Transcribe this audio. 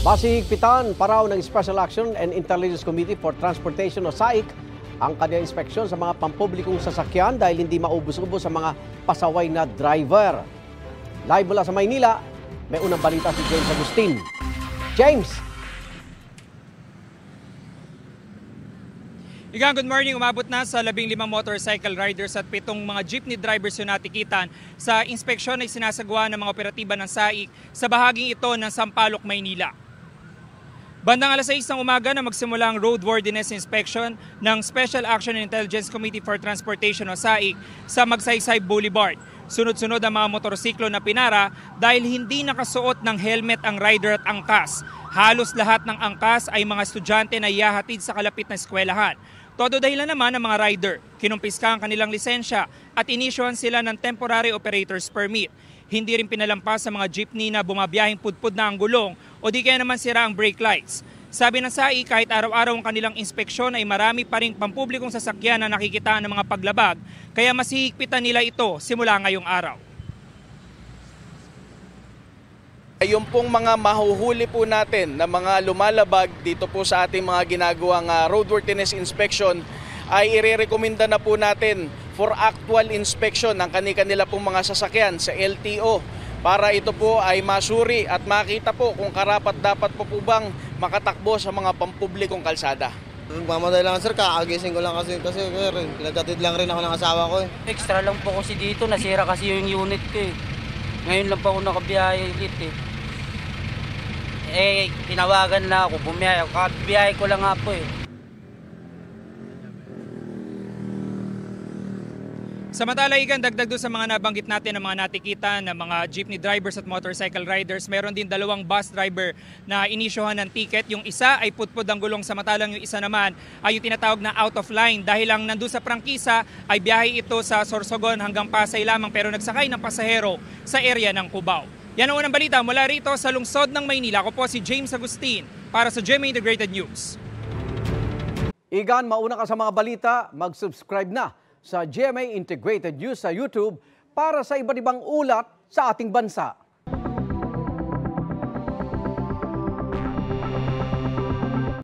Masihigpitan paraw ng Special Action and Intelligence Committee for Transportation o SAIC ang kanyang inspeksyon sa mga pampublikong sasakyan dahil hindi maubos-ubos sa mga pasaway na driver. Live mula sa Maynila, may unang balita si James Agustin. James! Good morning. Umabot na sa 15 motorcycle riders at 7 mga jeepney drivers yung natikitan sa inspeksyon na sinasagawa ng mga operatiba ng SAIC sa bahaging ito ng Sampaloc, Maynila. Bandang alas 6 ng umaga na magsimula ang roadworthiness inspection ng Special Action and Intelligence Committee for Transportation o SAIC sa Magsaysay Boulevard. Sunod-sunod ang mga motorsiklo na pinara dahil hindi nakasuot ng helmet ang rider at angkas. Halos lahat ng angkas ay mga estudyante na ihahatid sa kalapit na eskwelahan. Todo dahilan naman ng mga rider, kinumpiska ang kanilang lisensya at inisyuhan sila ng temporary operator's permit. Hindi rin pinalampas sa mga jeepney na bumabiyahing pudpud na ang gulong o di kaya naman sira ang brake lights. Sabi ng SAIC, kahit araw-araw ang kanilang inspeksyon ay marami pa rin pampublikong sasakyan na nakikitaan ng mga paglabag, kaya mas hihigpitan nila ito simula ngayong araw. Yung pong mga mahuhuli po natin na mga lumalabag dito po sa ating mga ginagawang roadworthiness inspection ay irerekomenda na po natin for actual inspection ng kanila pong mga sasakyan sa LTO para ito po ay masuri at makita po kung karapat-dapat po bang makatakbo sa mga pampublikong kalsada. Mamatay lang sir, kakagising ko lang kasi pinagkatid lang rin ako ng asawa ko. Extra lang po kasi dito, nasira kasi yung unit ko eh. Ngayon lang pa ako nakabiyahe ulit eh. Tinawagan na ako, bumiyahe. Kabiyahe ko lang nga po eh. Samantala, dagdag doon sa mga nabanggit natin ng mga natikitan ng mga jeepney drivers at motorcycle riders, meron din 2 bus driver na inisyuhan ng ticket. Yung isa ay pudpud ang gulong, samantalang yung isa naman ay yung tinatawag na out of line dahil lang nandun sa prangkisa ay biyahe ito sa Sorsogon hanggang Pasay lamang pero nagsakay ng pasahero sa area ng Cubao. Yan ang unang balita mula rito sa lungsod ng Maynila. Ako po si James Agustin para sa GMA Integrated News. Igan, mauna ka sa mga balita, mag-subscribe na sa GMA Integrated News sa YouTube para sa iba't ibang ulat sa ating bansa.